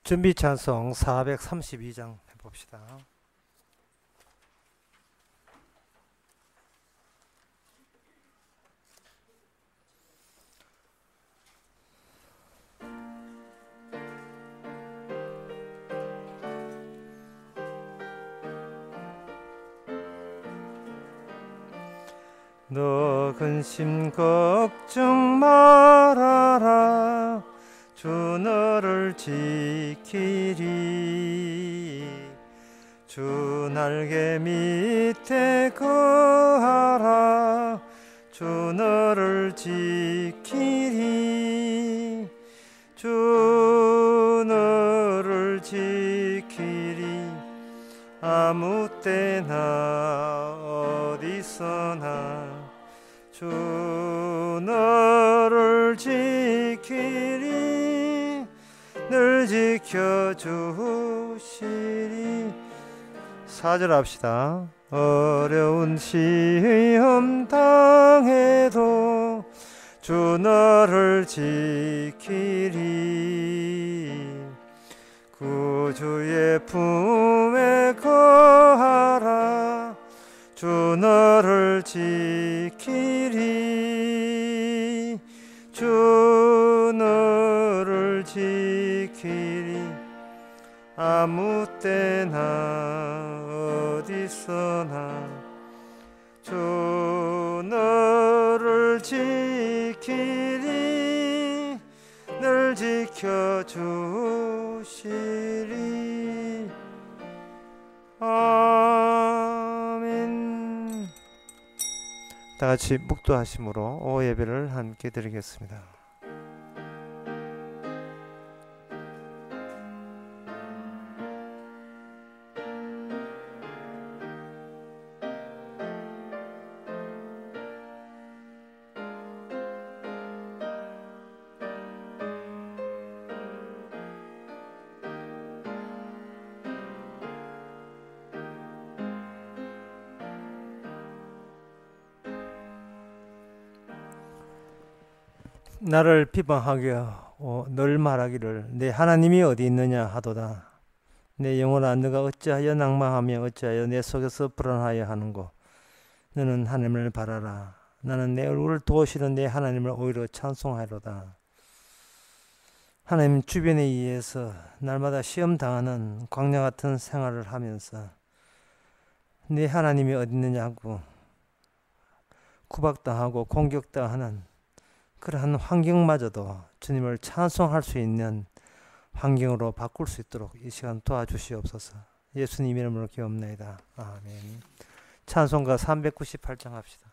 준비 찬송 432장 해봅시다. 너 근심 걱정 말아라. 주 너를 지키리. 주 날개 밑에 거하라. 주 너를 지키리. 주 너를 지키리. 아무 때나 어디서나 주 너를 지키리. 늘 지켜주시리. 4절 합시다. 어려운 시험 당해도 주 너를 지키리. 구주의 품에 거하라. 주 너를 지키리. 주 너를 지키리. 아무 때나 어디서나 주 너를 지키리. 늘 지켜주시리. 아멘. 다같이 묵도하심으로 오 예배를 함께 드리겠습니다. 나를 비방하여 늘 말하기를 내 하나님이 어디 있느냐 하도다. 내 영혼아 너가 어찌하여 낭망하며 어찌하여 내 속에서 불안하여 하는고. 너는 하나님을 바라라. 나는 내 얼굴을 도우시는 내 하나님을 오히려 찬송하리로다. 하나님 주변에 의해서 날마다 시험 당하는 광야 같은 생활을 하면서 내 하나님이 어디 있느냐고 구박당하고 공격당하는 그러한 환경마저도 주님을 찬송할 수 있는 환경으로 바꿀 수 있도록 이 시간 도와주시옵소서. 예수님 이름으로 기도합니다. 아멘. 찬송가 398장 합시다.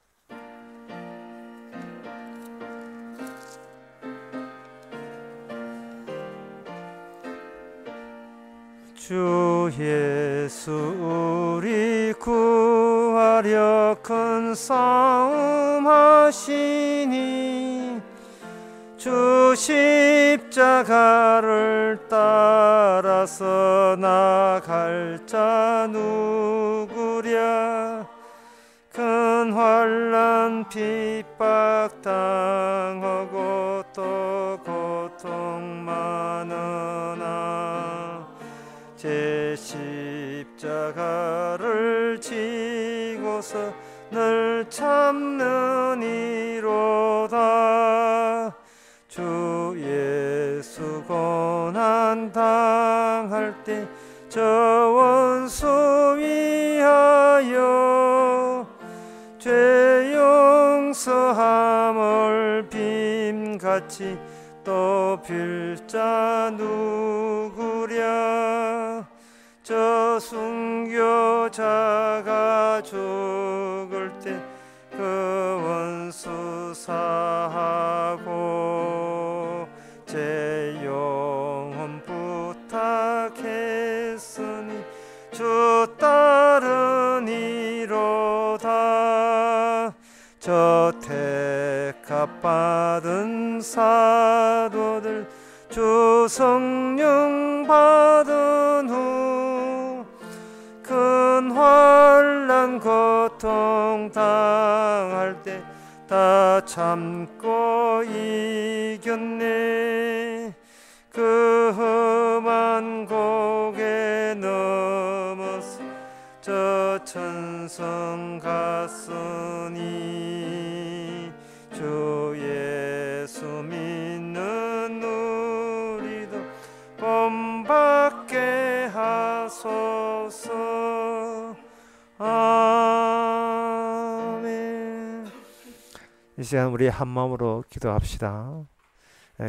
주 예수 우리 구하려 큰 싸움 하시니 주 십자가를 따라서 나갈 자 누구랴. 큰 환난 핍박 당하고 또 고통 많으나 제 십자가를 지고서 늘 참는 이로다. 주 예수 고난 당할 때 저 원수 위하여 죄 용서함을 빔같이 또 빌 자 누구랴. 저 순교자가 죽을 때 그 원수 사하고 제 영혼 부탁했으니 주 따르니로다. 저 택합받은 사도들 주 성령 받은 후 큰 환난 고통 당할 때 다 참고 이겼네. 그 험한 천성 갔으니 주 예수 믿는 우리도 본받게 하소서. 아멘. 이 시간 우리 한 마음으로 기도합시다.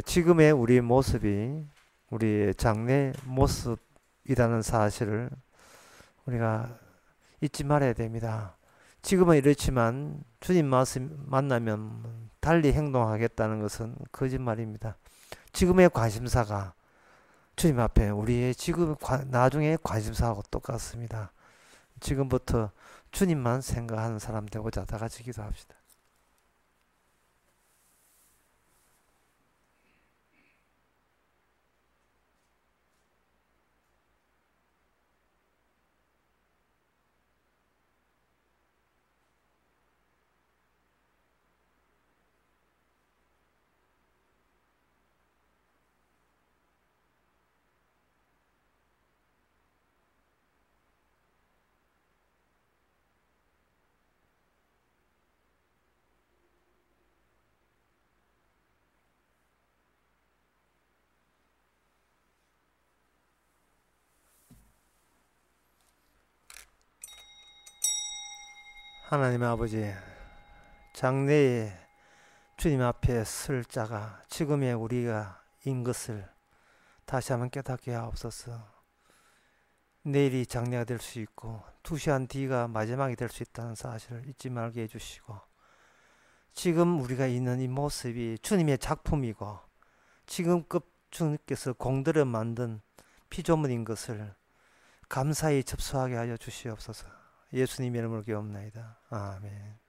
지금의 우리 모습이 우리 장래 모습이라는 사실을 우리가 잊지 말아야 됩니다. 지금은 이렇지만 주님 만나면 달리 행동하겠다는 것은 거짓말입니다. 지금의 관심사가 주님 앞에 우리의 지금 나중에 관심사하고 똑같습니다. 지금부터 주님만 생각하는 사람 되고자 다 같이 기도합시다. 하나님 아버지, 장래에 주님 앞에 설 자가 지금의 우리가 인 것을 다시 한번 깨닫게 하옵소서. 내일이 장래가 될 수 있고 2시간 뒤가 마지막이 될 수 있다는 사실을 잊지 말게 해주시고, 지금 우리가 있는 이 모습이 주님의 작품이고 지금껏 주님께서 공들여 만든 피조물인 것을 감사히 접수하게 하여 주시옵소서. 예수님 이름으로 기도합나이다. 아멘.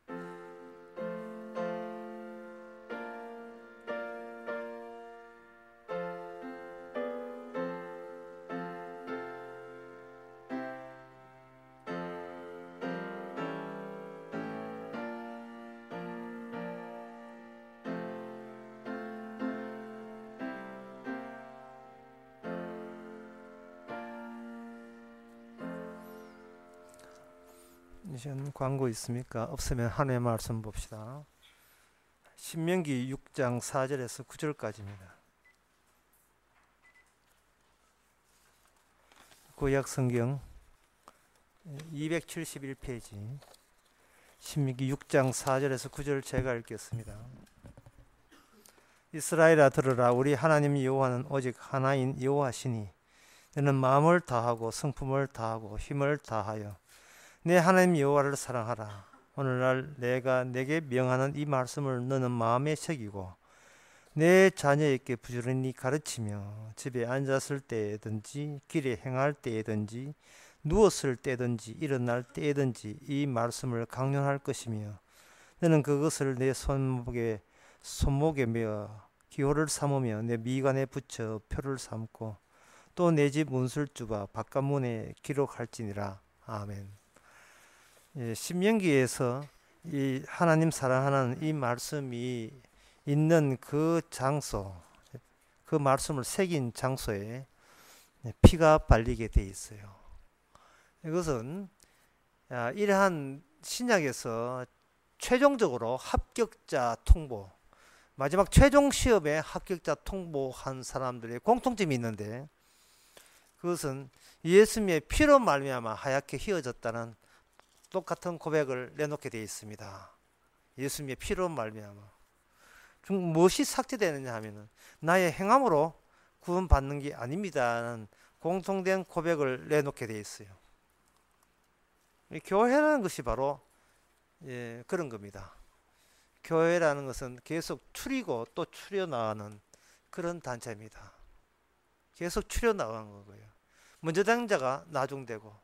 이 시간 광고 있습니까? 없으면 하나님의 말씀 봅시다. 신명기 6장 4절에서 9절까지입니다. 구약 성경 271페이지 신명기 6장 4절에서 9절 제가 읽겠습니다. 이스라엘아 들으라. 우리 하나님 여호와는 오직 하나인 여호와시니 너는 마음을 다하고 성품을 다하고 힘을 다하여 내 하나님 여호와를 사랑하라. 오늘날 내가 내게 명하는 이 말씀을 너는 마음에 새기고 내 자녀에게 부지런히 가르치며 집에 앉았을 때든지 길에 행할 때든지 누웠을 때든지 일어날 때든지 이 말씀을 강론할 것이며 너는 그것을 내 손목에 메어 기호를 삼으며 내 미간에 붙여 표를 삼고 또 내 집 문술주와 바깥문에 기록할지니라. 아멘. 신명기에서 이 하나님 사랑하는 이 말씀이 있는 그 장소, 그 말씀을 새긴 장소에 피가 발리게 돼 있어요. 이것은 이러한 신약에서 최종적으로 합격자 통보, 마지막 최종 시험에 합격자 통보한 사람들의 공통점이 있는데, 그것은 예수님의 피로 말미암아 하얗게 휘어졌다는 똑같은 고백을 내놓게 되어 있습니다. 예수님의 피로 말미암아. 무엇이 삭제되느냐 하면은 나의 행함으로 구원받는 게 아닙니다는 공통된 고백을 내놓게 되어 있어요. 교회라는 것이 바로 그런 겁니다. 교회라는 것은 계속 추리고 또 추려나가는 그런 단체입니다. 계속 추려나가는 거고요. 먼저 된 자가 나중되고,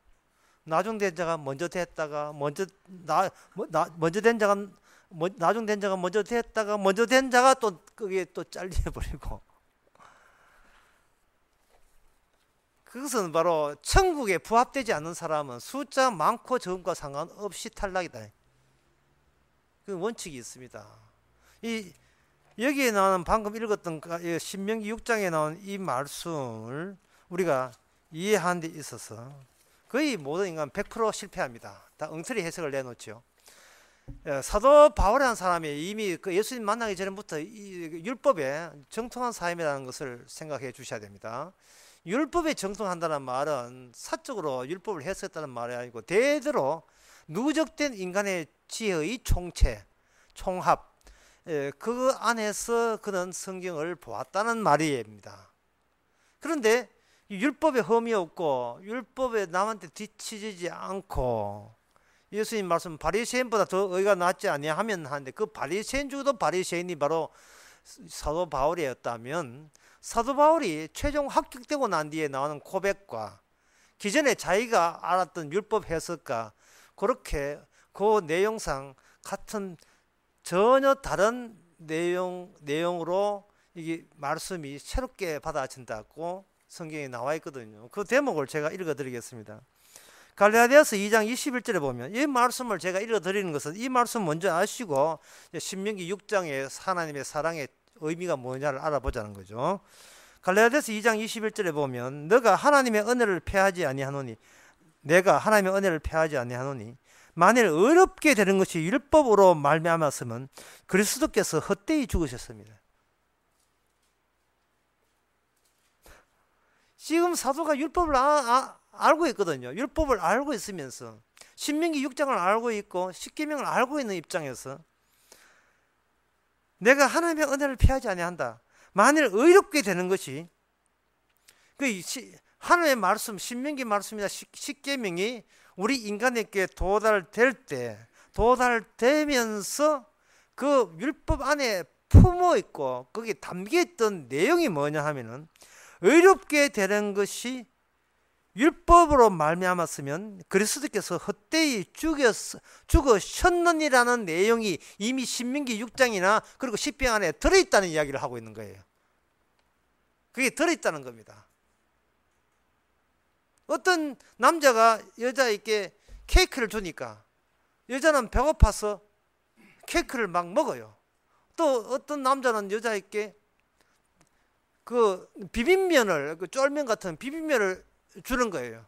나중된 자가 먼저 됐다가 먼저 된 자가 나중된 자가 먼저 됐다가 먼저 된 자가 또 그게 또 잘려버리고, 그것은 바로 천국에 부합되지 않는 사람은 숫자 많고 적음과 상관없이 탈락이다. 그 원칙이 있습니다. 여기에 나오는 방금 읽었던 신명기 6장에 나온 이 말씀을 우리가 이해하는 데 있어서 거의 모든 인간 100% 실패합니다. 다 엉터리 해석을 내놓죠. 사도 바울이라는 사람이 이미 그 예수님 만나기 전부터 이 율법에 정통한 사람이라는 것을 생각해 주셔야 됩니다. 율법에 정통한다는 말은 사적으로 율법을 해석했다는 말이 아니고 대대로 누적된 인간의 지혜의 총체, 총합, 그 안에서 그는 성경을 보았다는 말입니다. 그런데 율법에 흠이 없고 율법에 남한테 뒤처지지 않고 예수님 말씀 바리새인보다 더 의가 낫지 아니하면 하는데 그 바리새인 중에도 바리새인이 바로 사도 바울이었다면 사도 바울이 최종 합격되고 난 뒤에 나오는 고백과 기존에 자기가 알았던 율법 해석과 그렇게 그 내용상 같은 전혀 다른 내용으로 이게 말씀이 새롭게 받아진다고 성경에 나와 있거든요. 그 대목을 제가 읽어 드리겠습니다. 갈라디아서 2장 21절에 보면 이 말씀을 제가 읽어 드리는 것은 이 말씀 먼저 아시고 신명기 6장의 하나님의 사랑의 의미가 뭐냐를 알아보자는 거죠. 갈라디아서 2장 21절에 보면 너가 하나님의 은혜를 패하지 아니하노니 내가 하나님의 은혜를 패하지 아니하노니 만일 어렵게 되는 것이 율법으로 말미암았으면 그리스도께서 헛되이 죽으셨습니다. 지금 사도가 율법을 알고 있거든요. 율법을 알고 있으면서 신명기 6장을 알고 있고 십계명을 알고 있는 입장에서 내가 하나님의 은혜를 피하지 아니한다. 만일 의롭게 되는 것이 그 하나님의 말씀, 신명기 말씀이나 십계명이 우리 인간에게 도달되면서 그 율법 안에 품어 있고 거기에 담겨 있던 내용이 뭐냐 하면은 의롭게 되는 것이 율법으로 말미암았으면 그리스도께서 헛되이 죽으셨느니라는 내용이 이미 신명기 6장이나 그리고 십계명 안에 들어있다는 이야기를 하고 있는 거예요. 그게 들어있다는 겁니다. 어떤 남자가 여자에게 케이크를 주니까 여자는 배고파서 케이크를 막 먹어요. 또 어떤 남자는 여자에게 그 비빔면을, 그 쫄면 같은 비빔면을 주는 거예요.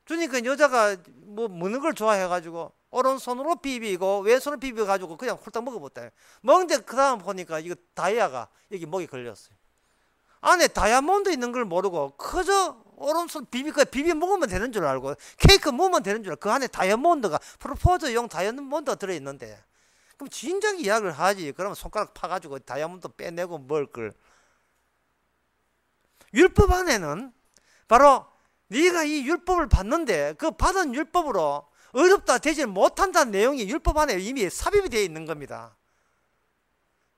주니까 여자가 뭐 먹는 걸 좋아해가지고 오른손으로 비비고 왼손으로 비벼가지고 그냥 홀딱 먹어봤다. 먹는데 그 다음 보니까 이거 다이아가 여기 목에 걸렸어요. 안에 다이아몬드 있는 걸 모르고 그저 오른손 비비 먹으면 되는 줄 알고 케이크 먹으면 되는 줄 알고 그 안에 다이아몬드가 프로포즈용 다이아몬드가 들어있는데 그럼 진작 이야기를 하지. 그러면 손가락 파가지고 다이아몬드 빼내고 먹을 걸. 율법 안에는 바로 네가 이 율법을 받는데 그 받은 율법으로 어렵다 되지 못한다는 내용이 율법 안에 이미 삽입이 되어 있는 겁니다.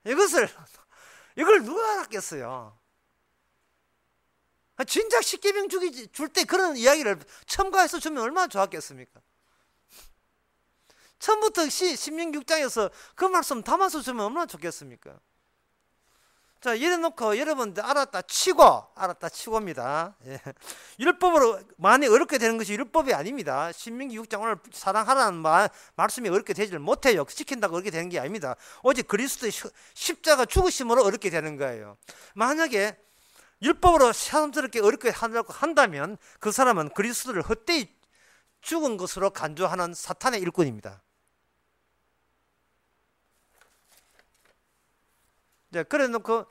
이걸 누가 알았겠어요? 진작 십계명 줄 때 그런 이야기를 첨가해서 주면 얼마나 좋았겠습니까? 처음부터 신명기 6장에서 그 말씀 담아서 주면 얼마나 좋겠습니까? 자, 이래 놓고 여러분들 알았다 치고입니다. 예. 율법으로 많이 어렵게 되는 것이 율법이 아닙니다. 신명기 6장 오늘 사랑하라는 말씀이 어렵게 되지를 못해요. 시킨다고 어렵게 되는 게 아닙니다. 오직 그리스도의 십자가 죽으심으로 어렵게 되는 거예요. 만약에 율법으로 사람스럽게 어렵게 하려고 한다면 그 사람은 그리스도를 헛되이 죽은 것으로 간주하는 사탄의 일꾼입니다. 네, 그래 놓고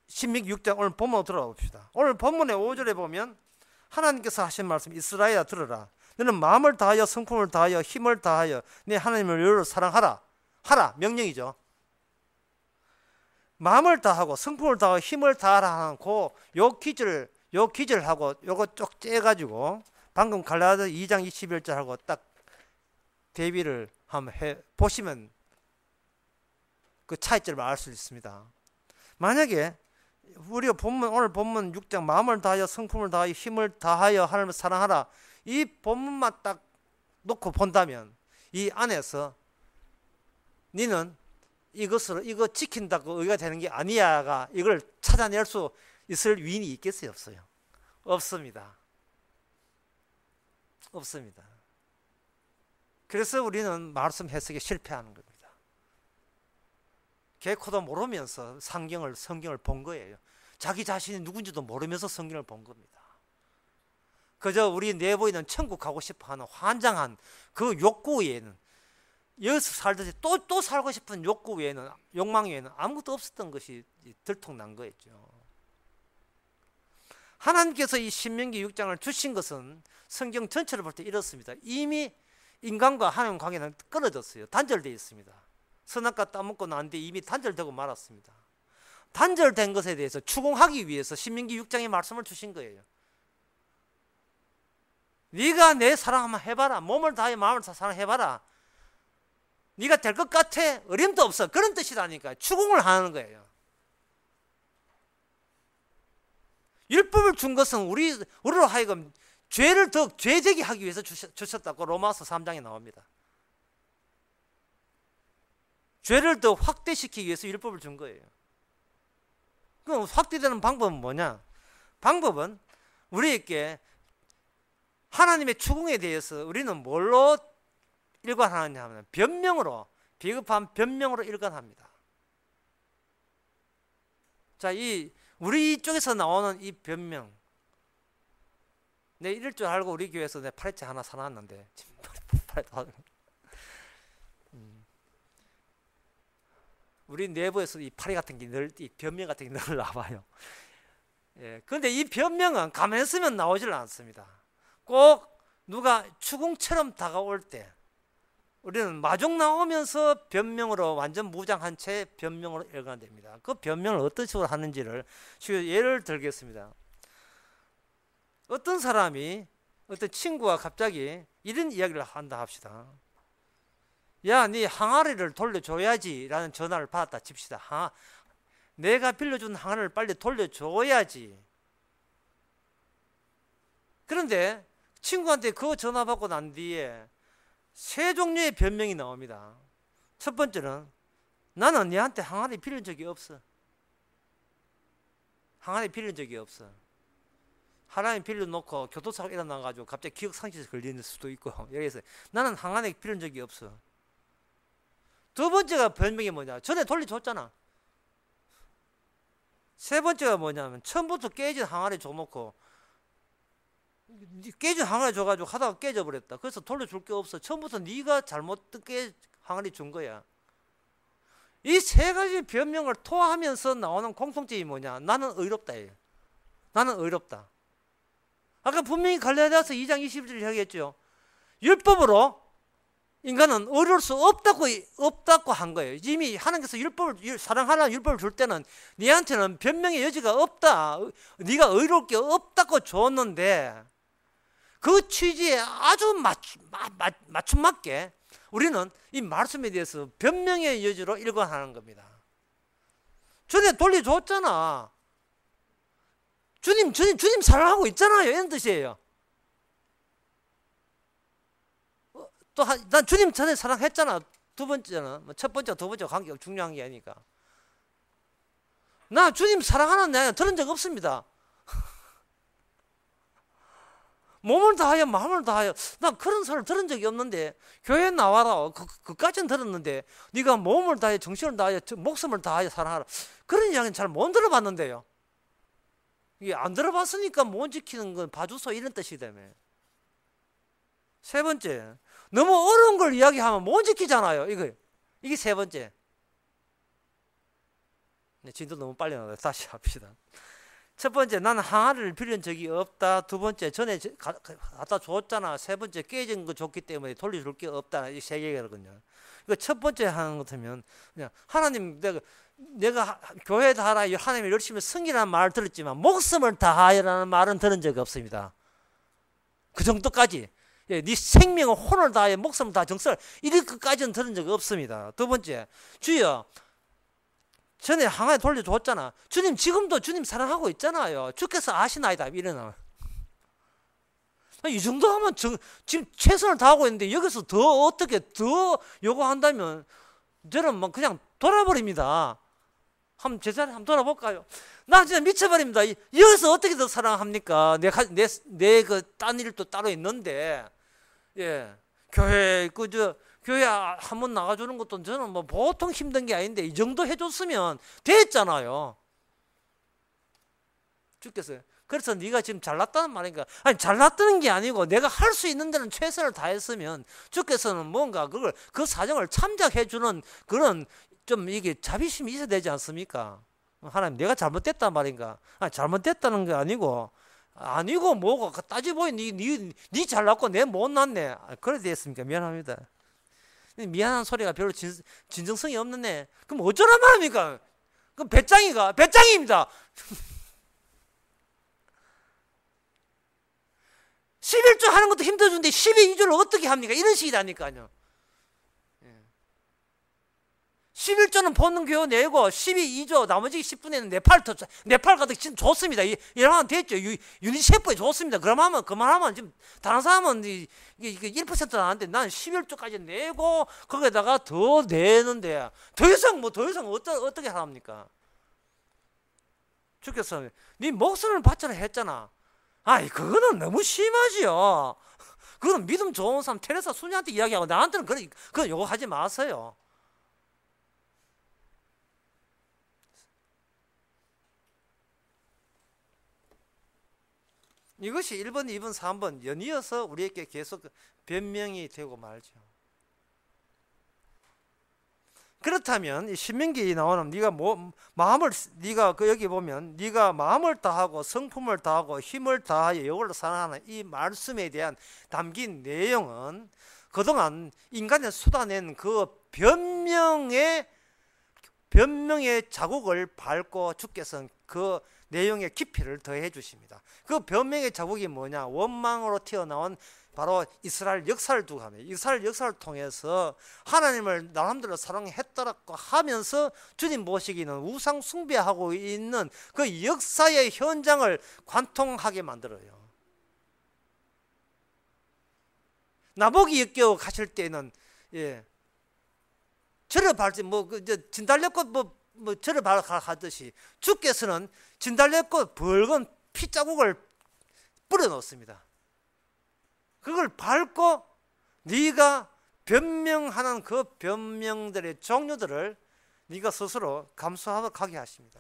신명기 6장 오늘 본문으로 들어가 봅시다. 오늘 본문의 5절에 보면 하나님께서 하신 말씀, 이스라엘아 들으라. 너는 마음을 다하여 성품을 다하여 힘을 다하여 네 하나님을 여호와를 사랑하라. 하라, 명령이죠. 마음을 다하고 성품을 다하고 힘을 다하라 하고 요 기절하고 요거 쭉 째가지고 방금 갈라디아 2장 21절하고 딱 대비를 한번 보시면 그 차이점을 알 수 있습니다. 만약에 우리가 오늘 본문 6장 마음을 다하여 성품을 다하여 힘을 다하여 하나님을 사랑하라 이 본문만 딱 놓고 본다면 이 안에서 너는 이거 지킨다고 의가 되는 게 아니야가 이걸 찾아낼 수 있을 위인이 있겠어요? 없어요? 없습니다. 없습니다. 그래서 우리는 말씀 해석에 실패하는 겁니다. 개코도 모르면서 성경을 본 거예요. 자기 자신이 누군지도 모르면서 성경을 본 겁니다. 그저 우리 내부에 있는 천국 가고 싶어하는 환장한 그 욕구 외에는, 여기서 살듯이 또 살고 싶은 욕구 외에는, 욕망 외에는 아무것도 없었던 것이 들통난 거였죠. 하나님께서 이 신명기 6장을 주신 것은 성경 전체를 볼 때 이렇습니다. 이미 인간과 하나님 관계는 끊어졌어요. 단절되어 있습니다. 선악과 따먹고 난 뒤에 이미 단절되고 말았습니다. 단절된 것에 대해서 추궁하기 위해서 신명기 6장의 말씀을 주신 거예요. 네가 내 사랑 한번 해봐라. 몸을 다해 마음을 다 사랑해봐라. 네가 될 것 같아. 어림도 없어. 그런 뜻이라니까. 추궁을 하는 거예요. 율법을 준 것은 우리로 하여금 죄를 더 죄되게 하기 위해서 주셨다고 로마서 3장에 나옵니다. 죄를 더 확대시키기 위해서 율법을 준 거예요. 그럼 확대되는 방법은 뭐냐? 방법은 우리에게 하나님의 추궁에 대해서 우리는 뭘로 일관하느냐 하면 변명으로, 비겁한 변명으로 일관합니다. 자, 우리 쪽에서 나오는 이 변명, 내 이럴 줄 알고 우리 교회에서 내 파리채 하나 사놨는데 우리 내부에서 이 파리 같은 게 늘, 이 변명 같은 게 늘 나와요. 예, 그런데 이 변명은 가만히 있으면 나오질 않습니다. 꼭 누가 추궁처럼 다가올 때 우리는 마중 나오면서 변명으로 완전 무장한 채 변명으로 일관됩니다. 그 변명을 어떤 식으로 하는지를 예를 들겠습니다. 어떤 사람이, 어떤 친구가 갑자기 이런 이야기를 한다 합시다. 야, 네 항아리를 돌려줘야지 라는 전화를 받았다 칩시다. 내가 빌려준 항아리를 빨리 돌려줘야지. 그런데 친구한테 그 전화 받고 난 뒤에 세 종류의 변명이 나옵니다. 첫 번째는 나는 네한테 항아리 빌린 적이 없어. 항아리 빌린 적이 없어. 하나님 빌려놓고 교통사고 일어나가지고 갑자기 기억상실에 걸리는 수도 있고, 여기서 나는 항아리 빌린 적이 없어. 두 번째가 변명이 뭐냐? 전에 돌려줬잖아. 세 번째가 뭐냐면 처음부터 깨진 항아리 줘놓고, 깨진 항아리 줘가지고 하다가 깨져버렸다. 그래서 돌려줄 게 없어. 처음부터 네가 잘못 항아리 준 거야. 이 세 가지 변명을 토하면서 나오는 공통점이 뭐냐? 나는 의롭다. 나는 의롭다. 아까 분명히 갈라디아서 2장 21절 이야기했죠. 율법으로 인간은 의로울 수 없다고 한 거예요. 이미 하나님께서 사랑하라는 율법을 줄 때는 네한테는 변명의 여지가 없다. 네가 의로울 게 없다고 줬는데, 그 취지에 아주 맞춤 맞게 우리는 이 말씀에 대해서 변명의 여지로 일관하는 겁니다. 전에 돌려줬잖아. 주님 사랑하고 있잖아요. 이런 뜻이에요. 난 주님 전에 사랑했잖아. 두 번째는, 첫 번째, 두 번째 관계가 중요한 게 아니니까. 나 주님 사랑하는 내 들은 적 없습니다. 몸을 다하여 마음을 다하여, 난 그런 소리를 들은 적이 없는데, 교회에 나와라. 그까지는 들었는데 네가 몸을 다하여 정신을 다하여 목숨을 다하여 사랑하라, 그런 이야기는 잘 못 들어봤는데요. 이게 안 들어봤으니까 못 지키는 건 봐주소, 이런 뜻이라며. 세 번째, 너무 어려운 걸 이야기하면 못 지키잖아요. 이게 세 번째. 진도 너무 빨리 나와요. 다시 합시다. 첫 번째, 나는 항아리를 빌린 적이 없다. 두 번째, 전에 갖다 줬잖아. 세 번째, 깨진 거 줬기 때문에 돌려줄 게 없다. 이 세 개거든요. 첫 번째 하는 것 같으면 그냥 하나님, 내가 교회 다하라, 하나님을 열심히 섬기라는 말을 들었지만 목숨을 다하여라는 말은 들은 적이 없습니다. 그 정도까지. 네 생명을 혼을 다하여 목숨을 다 정성을, 이렇게까지는 들은 적이 없습니다. 두 번째, 주여 전에 항아리 돌려줬잖아. 주님 지금도 주님 사랑하고 있잖아요. 주께서 아시나이다. 이러나. 이 정도 하면 지금 최선을 다하고 있는데 여기서 어떻게 더 요구한다면 저는 뭐 그냥 돌아버립니다. 한번 제자리 한번 돌아볼까요? 나 진짜 미쳐버립니다. 여기서 어떻게 더 사랑합니까? 내 그 딴 일도 따로 있는데, 예, 교회 한 번 나가주는 것도 저는 뭐 보통 힘든 게 아닌데 이 정도 해줬으면 됐잖아요. 주께서 그래서 네가 지금 잘났다는 말인가? 아니, 잘났다는 게 아니고 내가 할 수 있는 데는 최선을 다했으면 주께서는 뭔가 그걸 그 사정을 참작해 주는 그런 좀 이게 자비심이 있어야 되지 않습니까? 하나님, 내가 잘못됐단 말인가? 아니, 잘못됐다는 게 아니고 뭐고 따지보니 네 잘났고 내 못났네. 그래 됐습니까? 미안합니다. 미안한 소리가 별로 진정성이 없는데 그럼 어쩌란 말입니까? 그럼 배짱입니다. 11조 하는 것도 힘들어준데 12조를 어떻게 합니까? 이런 식이라니까요. 11조는 본능 교육 내고 12조 나머지 10분에는 네팔 가득 진짜 좋습니다. 이러면 됐죠. 유니세프에 좋습니다. 그만하면 지금 다른 사람은 이게 1%도 안 하는데 난 11조까지 내고 거기다가 더 내는데 더 이상 어떻게 하랍니까? 주께서 네 목숨을 바쳐라 했잖아. 아이, 그거는 너무 심하지요. 그거는 믿음 좋은 사람 테레사 순이한테 이야기하고 나한테는 그건 요거 하지 마세요. 이것이 1번, 2번, 3번 연이어서 우리에게 계속 변명이 되고 말죠. 그렇다면 이 신명기에 나오는 네가 여기 보면 네가 마음을 다하고 성품을 다하고 힘을 다하여 여호와를 사랑하는 이 말씀에 대한 담긴 내용은 그동안 인간이 쏟아낸 그 변명의 자국을 밟고 주께서는 그 내용의 깊이를 더해 주십니다. 그 변명의 자국이 뭐냐? 원망으로 튀어나온 바로 이스라엘 역사를 두고 합니다. 이스라엘 역사를 통해서 하나님을 나름대로 사랑했다라고 하면서 주님 모시기는 우상 숭배하고 있는 그 역사의 현장을 관통하게 만들어요. 나보기 역겨워 가실 때는 절을 밟지 진달래꽃 절을 가듯이 주께서는 진달래꽃 붉은 피자국을 뿌려 놓습니다. 그걸 밟고 네가 변명하는 그 변명들의 종류들을 네가 스스로 감수하고 가게 하십니다.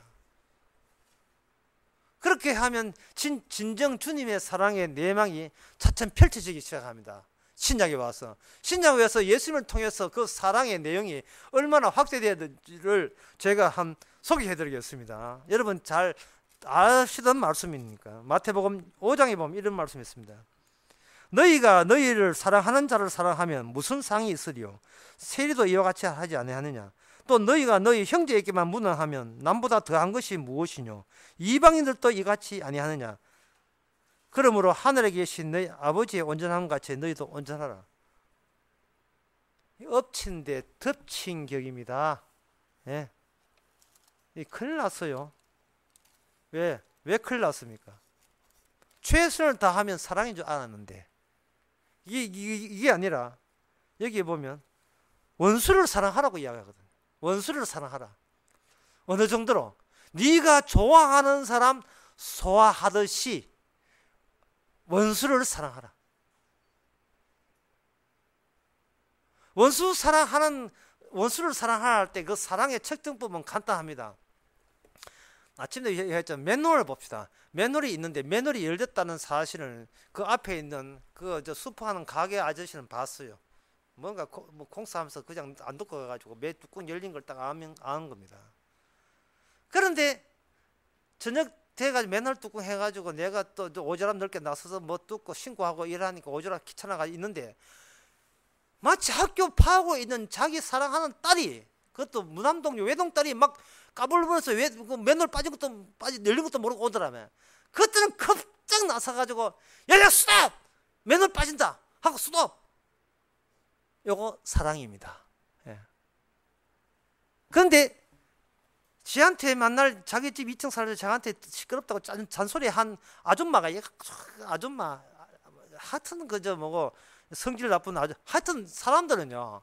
그렇게 하면 진정 주님의 사랑의 내망이 차츰 펼쳐지기 시작합니다. 신약에 와서 예수님을 통해서 그 사랑의 내용이 얼마나 확대되었는지를 제가 소개해 드리겠습니다. 여러분 잘 아시던 말씀이니까 마태복음 5장에 보면 이런 말씀이 있습니다. 너희가 너희를 사랑하는 자를 사랑하면 무슨 상이 있으리요? 세리도 이와 같이 하지 아니하느냐? 또 너희가 너희 형제에게만 무난하면 남보다 더한 것이 무엇이뇨? 이방인들도 이같이 아니하느냐? 그러므로 하늘에 계신 너희 아버지의 온전함 같이 너희도 온전하라. 엎친 데 덮친 격입니다. 예. 큰일 났어요. 왜 큰일 났습니까? 최선을 다하면 사랑인 줄 알았는데 이게 아니라 여기 보면 원수를 사랑하라고 이야기하거든. 원수를 사랑하라. 어느 정도로? 네가 좋아하는 사람 소화하듯이 원수를 사랑하라. 원수를 사랑할 때 그 사랑의 측정법은 간단합니다. 아침에 얘기했죠. 맨홀을 봅시다. 맨홀이 있는데 맨홀이 열렸다는 사실을 그 앞에 있는 그 수포하는 가게 아저씨는 봤어요. 뭔가 공사하면서 그냥 안 듣고 가가지고 매 뚜껑 열린 걸 딱 아는 겁니다. 그런데 저녁 돼가지고 맨홀 뚜껑 해가지고 내가 또 오지랖 넓게 나서서 뭐 뚫고 신고하고 일하니까 오지랖 귀찮아가 있는데 마치 학교 파고 있는 자기 사랑하는 딸이, 그것도 무남동 외동 딸이 막 까불면서 왜 맨홀 빠진 것도 열린 것도 모르고 오더라며. 그때는 급작 나서가지고 야 스톱! 맨홀 빠진다 하고 스톱! 요거 사랑입니다. 예. 그런데 지한테 만날 자기 집 2층 살때 저한테 시끄럽다고 잔소리 한 아줌마가 하여튼 그저 뭐고 성질 나쁜 하여튼 사람들은요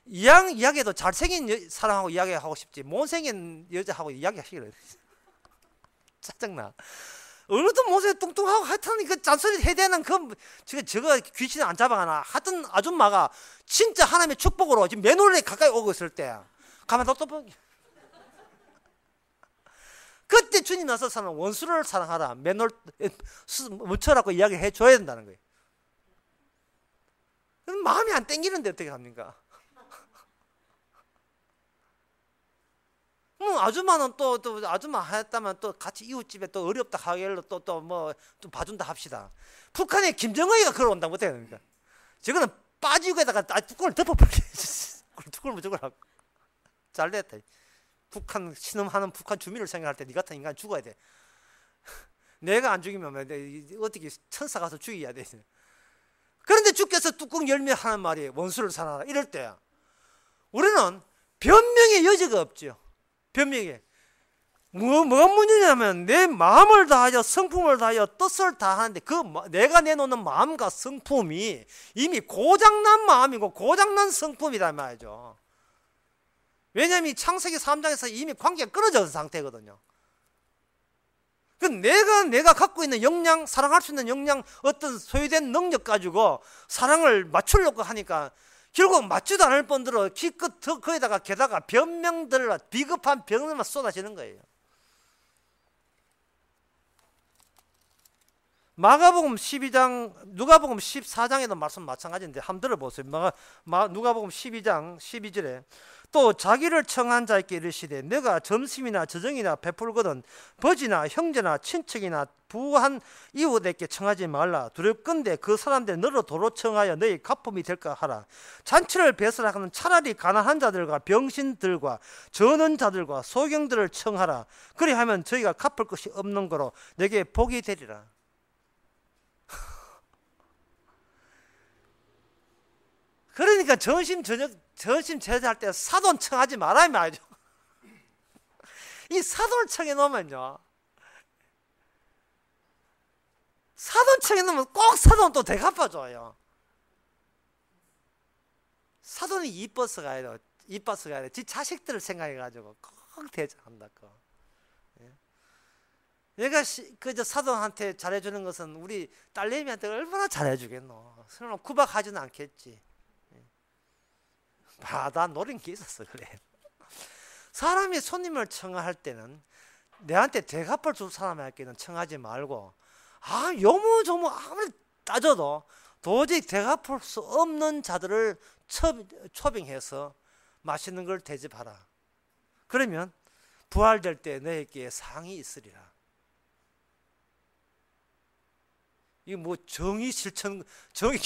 이야기해도 잘생긴 사람하고 이야기하고 싶지 못생긴 여자하고 이야기하시기를 짜증나. 어느덧 못생긴 뚱뚱하고 하여튼 그 잔소리 해대는 저거 귀신 안 잡아가나. 하여튼 아줌마가 진짜 하나님의 축복으로 지금 맨홀에 가까이 오고 있을 때 가만 또 그때 주님 나서서는 원수를 사랑하라, 맨홀 묻혀라고 이야기해 줘야 된다는 거예요. 마음이 안 땡기는데 어떻게 합니까? 아줌마는 또 아줌마 하였다면 또 같이 이웃집에 또 어렵다 하길로 또 뭐 좀 봐준다 합시다. 북한에 김정은이가 걸어온다면 어떻게 됩니까? 저거는 빠지고에다가 뚜껑을 덮어버리게. 뚜껑을 무조건 하고. 잘 됐다. 북한 신음하는 북한 주민을 생각할 때 네 같은 인간 죽어야 돼. 내가 안 죽이면 어떻게 천사 가서 죽여야 돼. 그런데 주께서 뚜껑 열면 하는 말이 원수를 사랑하라. 이럴 때 우리는 변명의 여지가 없죠. 변명에 뭐가 문제냐면 내 마음을 다하여 성품을 다하여 뜻을 다하는데 그 내가 내놓는 마음과 성품이 이미 고장난 마음이고 고장난 성품이란 말이죠. 왜냐하면 창세기 3장에서 이미 관계가 끊어진 상태거든요. 그 내가 갖고 있는 역량, 사랑할 수 있는 역량, 어떤 소유된 능력 가지고 사랑을 맞추려고 하니까 결국 맞지도 않을 뿐더러 기껏 거기다가 게다가 변명들, 비겁한 변명만 쏟아지는 거예요. 마가복음 12장, 누가복음 14장에도 말씀 마찬가지인데 한번 들어보세요. 누가복음 12장 12절에 또 자기를 청한 자에게 이르시되 내가 점심이나 저녁이나 베풀거든 버지나 형제나 친척이나 부한 이웃에게 청하지 말라. 두렵건대 그 사람들 너로 도로 청하여 너희 가품이 될까 하라. 잔치를 배설하는 차라리 가난한 자들과 병신들과 저는 자들과 소경들을 청하라. 그리하면 저희가 갚을 것이 없는 거로 내게 복이 되리라. 그러니까 점심 제자할 때 사돈 청하지 말아야 말이죠. 이 사돈을 청해 놓으면요, 사돈 청해 놓으면 꼭 사돈 또 대갚아줘요. 사돈이 이뻐서 가야 돼. 지 자식들을 생각해가지고 꼭 대접한다. 얘가 그저 사돈한테 잘해주는 것은 우리 딸내미한테 얼마나 잘해주겠노. 설마 구박하지는 않겠지. 나 노린 게 있었어. 그래. 사람이 손님을 청할 때는 내한테 대갚을 줄 사람에게는 청하지 말고, 요모조모 아무리 따져도 도저히 대갚을 수 없는 자들을 초빙해서 맛있는 걸 대접하라. 그러면 부활될 때 너에게 상이 있으리라. 이거 뭐 경제 정의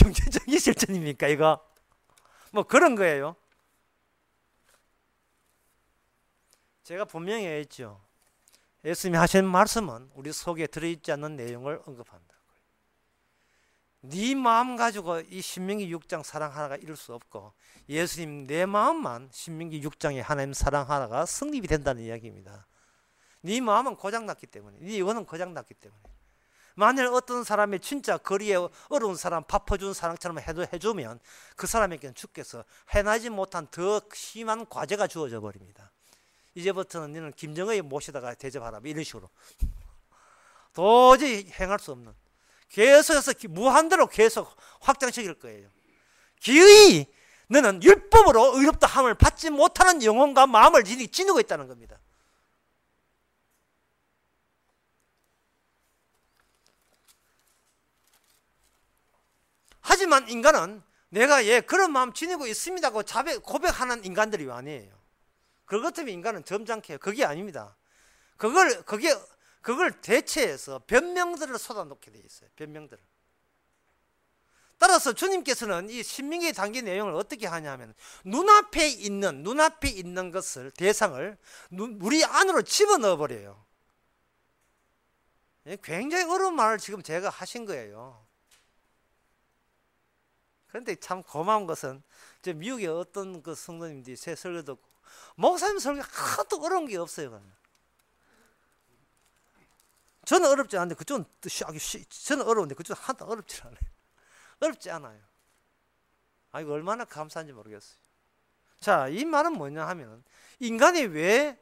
실천입니까 이거? 뭐 그런 거예요. 제가 분명히 했죠. 예수님이 하신 말씀은 우리 속에 들어있지 않는 내용을 언급한다고요. 네 마음 가지고 이 신명기 6장 사랑 하나가 이룰 수 없고, 예수님 내 마음만 신명기 6장의 하나님 사랑 하나가 성립이 된다는 이야기입니다. 네 마음은 고장났기 때문에, 네 영혼은 고장났기 때문에. 만일 어떤 사람이 진짜 거리에 어려운 사람 밥 퍼준 사람처럼 해주면 그 사람에게는 주께서 해나지 못한 더 심한 과제가 주어져 버립니다. 이제부터는 너는 김정은이 모시다가 대접하라, 이런 식으로. 도저히 행할 수 없는, 계속해서 무한대로 계속 확장시킬 거예요. 기의 너는 율법으로 의롭다 함을 받지 못하는 영혼과 마음을 지니고 있다는 겁니다. 하지만 인간은 내가 그런 마음 지니고 있습니다고 고백하는 인간들이 아니에요. 그것 같으면 인간은 점잖게 해요. 그게 아닙니다. 그걸 대체해서 변명들을 쏟아놓게 돼 있어요. 변명들을. 따라서 주님께서는 이 신명기에 담긴 내용을 어떻게 하냐면 눈앞에 있는 것을, 대상을 우리 안으로 집어넣어 버려요. 굉장히 어려운 말을 지금 제가 하신 거예요. 그런데 참 고마운 것은 미국의 어떤 그 성도님들이 제 설교 듣고 목사님 설교가 하나도 어려운 게 없어요. 저는 어렵지 않은데 그쪽은 저는 어려운데 그쪽은 하나도 어렵지 않아요. 어렵지 않아요. 이거 얼마나 감사한지 모르겠어요. 자, 이 말은 뭐냐 하면 인간이 왜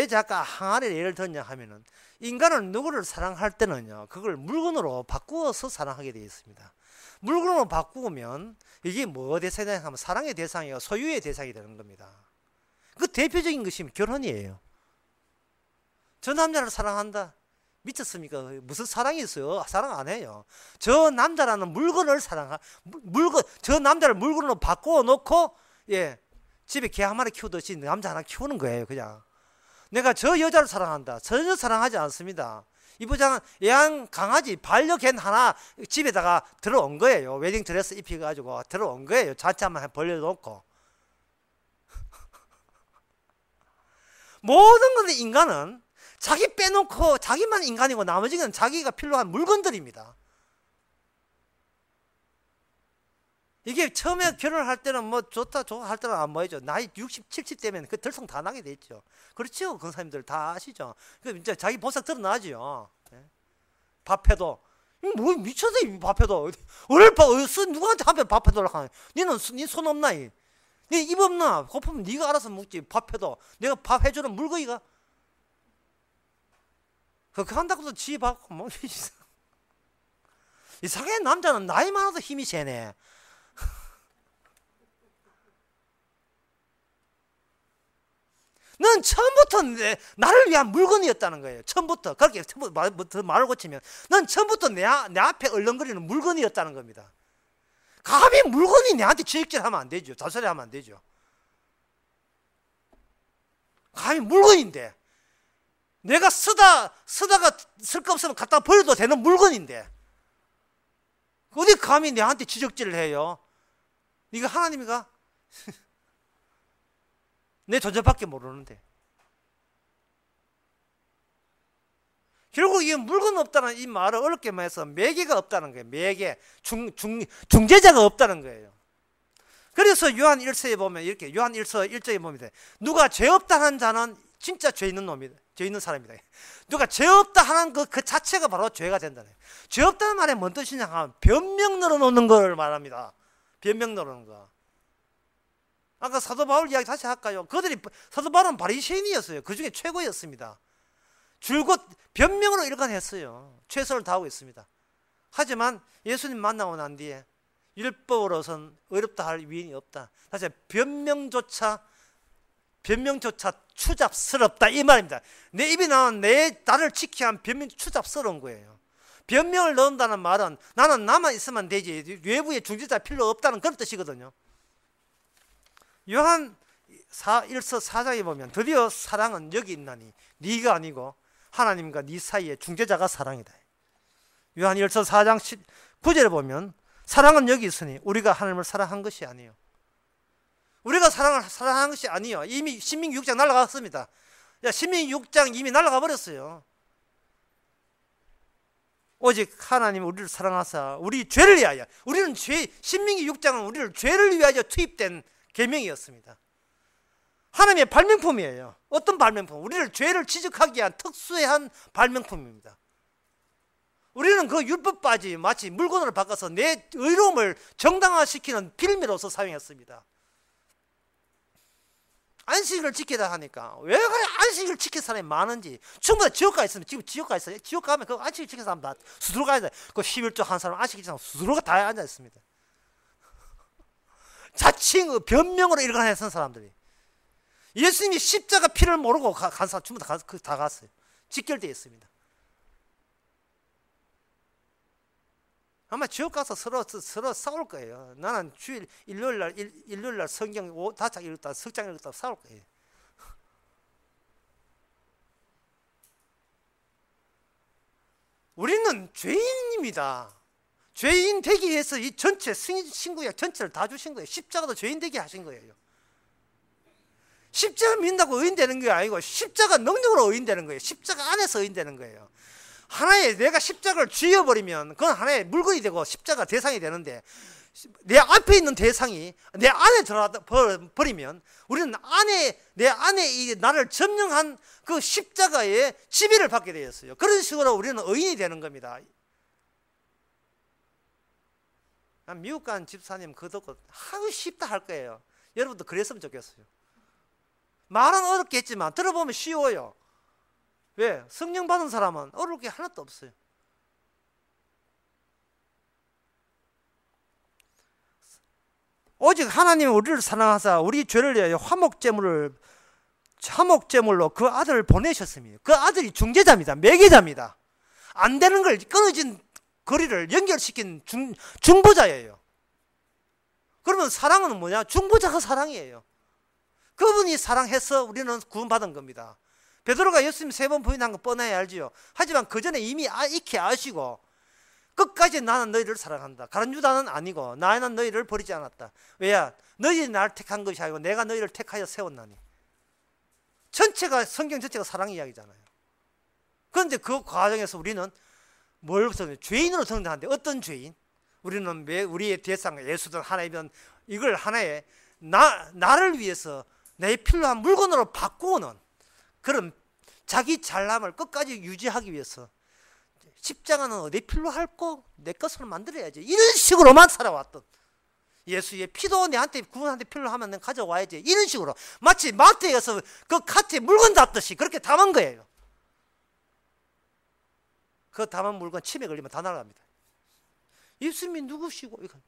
자꾸 항아리를 예를 들냐 하면은 인간은 누구를 사랑할 때는요, 그걸 물건으로 바꾸어서 사랑하게 되어 있습니다. 물건으로 바꾸면 이게 뭐 대상이냐 하면 사랑의 대상이고 소유의 대상이 되는 겁니다. 그 대표적인 것이 결혼이에요. 저 남자를 사랑한다. 미쳤습니까? 무슨 사랑이 있어요? 사랑 안 해요. 저 남자라는 물건을 저 남자를 물건으로 바꾸어 놓고, 예, 집에 개 한 마리 키우듯이 남자 하나 키우는 거예요, 그냥. 내가 저 여자를 사랑한다. 전혀 사랑하지 않습니다. 이 부장은 애완 강아지 반려견 하나 집에다가 들어온 거예요. 웨딩 드레스 입혀가지고 들어온 거예요. 자체 한번 벌려놓고. 모든 것은 인간은 자기 빼놓고 자기만 인간이고 나머지는 자기가 필요한 물건들입니다. 이게 처음에 결혼할 때는 뭐 좋다 할 때는 안 보이죠. 나이 60, 70 되면 그 들통 다 나게 돼 있죠. 그렇죠. 권사님들 다 아시죠. 그 이제 자기 본색 드러나죠. 밥해도 뭐 미쳤어 이 밥해도 어릴 밥 누구한테 한편 밥해도록 하냐. 니는 니 손 없나 니 입 없나 고프면 니가 알아서 먹지. 밥해도 내가 밥 해주는 물건이가 그렇게 한다고도 지 받고 뭐 이상해. 남자는 나이 많아도 힘이 세네. 넌 처음부터 나를 위한 물건이었다는 거예요. 처음부터. 그렇게 말을 고치면 넌 처음부터 내 앞에 얼렁거리는 물건이었다는 겁니다. 감히 물건이 내한테 지적질하면 안 되죠. 자살하면 안 되죠. 감히 물건인데 내가 쓰다가 쓸 거 없으면 갖다 버려도 되는 물건인데 어디 감히 내한테 지적질을 해요. 네가 하나님이가? 내 존재밖에 모르는데. 결국 이게 물건 없다는 이 말을 어렵게 말해서 매개가 없다는 거예요. 매개, 중재자가 없다는 거예요. 그래서 요한 1서에 보면 이렇게 요한 1서 1절에 보면 누가 죄 없다 하는 자는 진짜 죄 있는 놈이다. 죄 있는 사람이다. 누가 죄 없다 하는 그 자체가 바로 죄가 된다네. 죄 없다는 말에 뭔 뜻이냐 하면 변명 늘어놓는 걸 말합니다. 변명 늘어놓는 거. 아까 사도 바울 이야기 다시 할까요? 사도 바울은 바리새인이었어요. 그 중에 최고였습니다. 줄곧 변명으로 일관했어요. 최선을 다하고 있습니다. 하지만 예수님 만나고 난 뒤에 율법으로선 어렵다 할 위인이 없다. 다시 변명조차 추잡스럽다 이 말입니다. 내 입이 나온 나를 지켜야 한 변명이 추잡스러운 거예요. 변명을 넣는다는 말은 나는 나만 있으면 되지 외부의 중재자 필요 없다는 그런 뜻이거든요. 요한 1서 4장에 보면 드디어 사랑은 여기 있나니 네가 아니고 하나님과 네 사이의 중재자가 사랑이다. 요한 1서 4장 9절에 보면 사랑은 여기 있으니 우리가 하나님을 사랑한 것이 아니요. 우리가 사랑을 사랑한 것이 아니요. 이미 신명기 6장 날아갔습니다. 신명기 6장 이미 날아가 버렸어요. 오직 하나님 우리를 사랑하사 우리 죄를 위하여 우리는 신명기 6장은 우리를 죄를 위하여 투입된 계명이었습니다. 하나님의 발명품이에요. 어떤 발명품? 우리를 죄를 지적하기 위한 특수한 발명품입니다. 우리는 그 율법까지 마치 물건으로 바꿔서 내 의로움을 정당화시키는 빌미로서 사용했습니다. 안식일을 지키다 하니까 왜 그래 안식일을 지킬 사람이 많은지. 충분히 지옥가 있으면 지금 지옥가 있어요. 지옥 가면 그 안식일 지킬 사람 다 수두로 가야 돼. 그 11조 한 사람 안식일 지키는 사람 수두로가 다 앉아 있습니다. 자칭 변명으로 일관했던 사람들이 예수님이 십자가 피를 모르고 간 사람 전부 다 갔어요. 직결되어 있습니다. 아마 지옥 가서 서로 싸울 거예요. 나는 주일 일요일 날 성경 5장 읽었다 석장 읽었다 싸울 거예요. 우리는 죄인입니다. 죄인 되기 위해서 이 전체 신구약 전체를 다 주신 거예요. 십자가도 죄인 되게 하신 거예요. 십자가 믿는다고 의인 되는 게 아니고 십자가 능력으로 의인 되는 거예요. 십자가 안에서 의인 되는 거예요. 하나의 내가 십자가를 쥐어버리면 그건 하나의 물건이 되고 십자가 대상이 되는데 내 앞에 있는 대상이 내 안에 들어가 버리면 우리는 내 안에 이 나를 점령한 그 십자가의 지배를 받게 되었어요. 그런 식으로 우리는 의인이 되는 겁니다. 미국 간 집사님 그거 듣고 하고 싶다 할 거예요. 여러분도 그랬으면 좋겠어요. 말은 어렵겠지만 들어보면 쉬워요. 왜? 성령 받은 사람은 어려울 게 하나도 없어요. 오직 하나님은 우리를 사랑하사 우리 죄를 위하여 화목제물을 화목제물로 그 아들을 보내셨습니다. 그 아들이 중재자입니다. 매개자입니다. 안 되는 걸 끊어진 거리를 연결시킨 중보자예요. 그러면 사랑은 뭐냐? 중보자가 사랑이에요. 그분이 사랑해서 우리는 구원받은 겁니다. 베드로가 예수님 3번 부인한 거 뻔히 알지요. 하지만 그 전에 이미 익히 아시고 끝까지 나는 너희를 사랑한다. 가룟 유다는 아니고 나는 너희를 버리지 않았다. 왜야? 너희들이 나를 택한 것이 아니고 내가 너희를 택하여 세웠나니. 전체가 성경 전체가 사랑 이야기잖아요. 그런데 그 과정에서 우리는 뭘 죄인으로 등장하는데 어떤 죄인? 우리는 우리의 대상 예수든 하나이든 이걸 하나의 나를 위해서 내 필요한 물건으로 바꾸는 그런 자기 잘남을 끝까지 유지하기 위해서 십자가는 어디 필요할꼬? 내 것으로 만들어야지. 이런 식으로만 살아왔던 예수의 피도 내한테 구원한테 필요하면 난 가져와야지. 이런 식으로 마치 마트에서 그 카트에 물건 담듯이 그렇게 담은 거예요. 그 담은 물건 침에 걸리면 다 날아갑니다. 예수님이 누구시고? 이건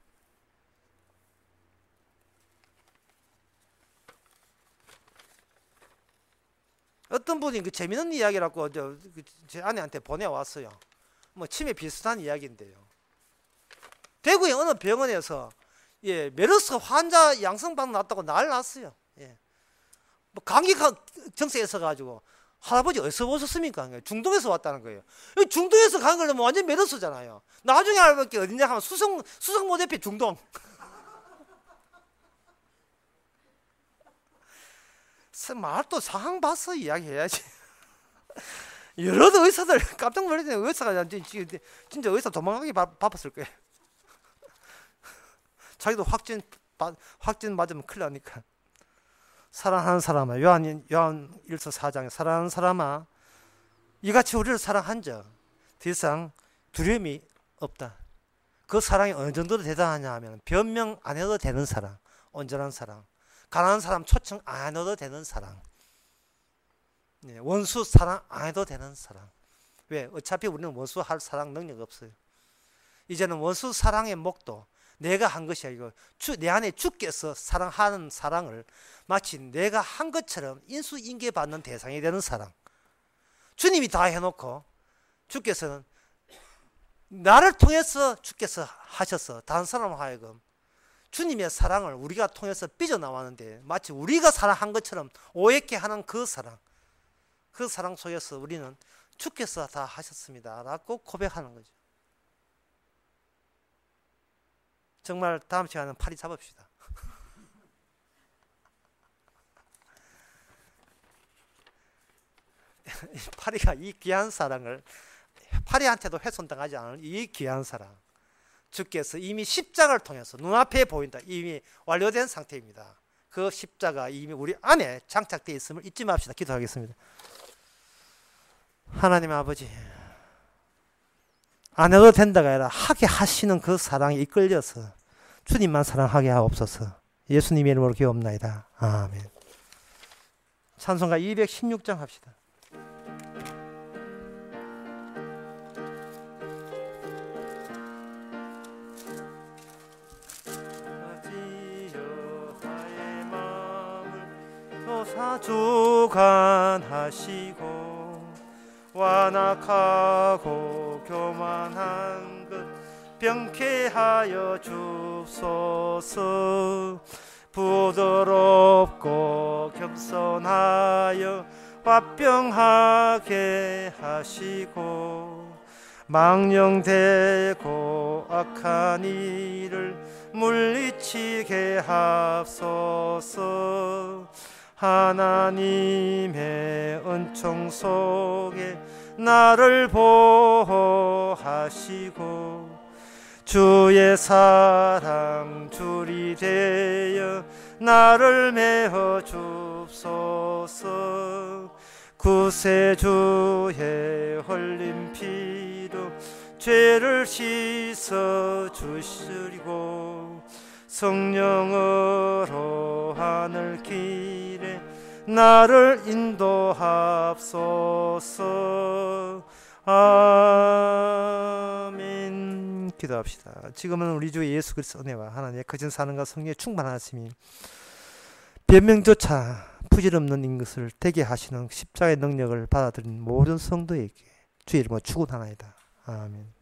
어떤 분이 그 재미있는 이야기라고 제 아내한테 보내왔어요. 뭐 침에 비슷한 이야기인데요. 대구의 어느 병원에서 메르스 환자 양성방 났다고 난리 났어요. 뭐 감기 증세에 있어가지고 할아버지 어디서 오셨습니까? 중동에서 왔다는 거예요. 중동에서 간 걸로 완전 메르스잖아요. 나중에 알고 보니까 어디냐 하면 수성모 옆에 중동. 말도 상황 봐서 이야기해야지. 여러 의사들 깜짝 놀랐네. 의사가 진짜 의사 도망가기 바빴을 거예요. 자기도 확진 맞으면 큰일 나니까. 사랑하는 사람아, 요한일서 4장에 사랑하는 사람아, 이같이 우리를 사랑한 적 더 이상 두려움이 없다. 그 사랑이 어느 정도로 대단하냐 하면 변명 안 해도 되는 사랑, 온전한 사랑, 가난한 사람 초청 안 해도 되는 사랑, 원수 사랑 안 해도 되는 사랑. 왜? 어차피 우리는 원수 할 사랑 능력 없어요. 이제는 원수 사랑의 목도 내가 한 것이 아니고 내 안에 주께서 사랑하는 사랑을 마치 내가 한 것처럼 인수인계받는 대상이 되는 사랑. 주님이 다 해놓고 주께서는 나를 통해서 주께서 하셔서 다른 사람 하여금 주님의 사랑을 우리가 통해서 삐져나왔는데 마치 우리가 사랑한 것처럼 오해케 하는 그 사랑 속에서 우리는 주께서 다 하셨습니다 라고 고백하는 거죠. 정말 다음 시간은 파리 잡읍시다. 파리가 이 귀한 사랑을, 파리한테도 훼손당하지 않은 이 귀한 사랑, 주께서 이미 십자가를 통해서 눈앞에 보인다. 이미 완료된 상태입니다. 그 십자가 이미 우리 안에 장착되어 있음을 잊지 맙시다. 기도하겠습니다. 하나님 아버지, 안 해도 된다가 아니라 하게 하시는 그 사랑에 이끌려서 주님만 사랑하게 하옵소서. 예수님의 이름으로 기도합나이다. 아멘. 찬송가 216장 합시다. 주관하시고 완악하고 교만한 것 병케하여 주소서. 부드럽고 겸손하여 화평하게 하시고 망령되고 악한 일을 물리치게 하소서. 하나님의 은총 속에 나를 보호하시고 주의 사랑 줄이 되어 나를 메어 줍소서. 구세주의 흘린 피로 죄를 씻어 주시고 성령으로 하늘 길에 나를 인도하옵소서. 아멘. 기도합시다. 지금은 우리 주 예수 그리스도 은혜와 하나님의 거짓 사랑과 성령의 충만하심이 변명조차 부질없는 것을 되게 하시는 십자가의 능력을 받아들인 모든 성도에게 주의 이름으로 축원하나이다. 아멘.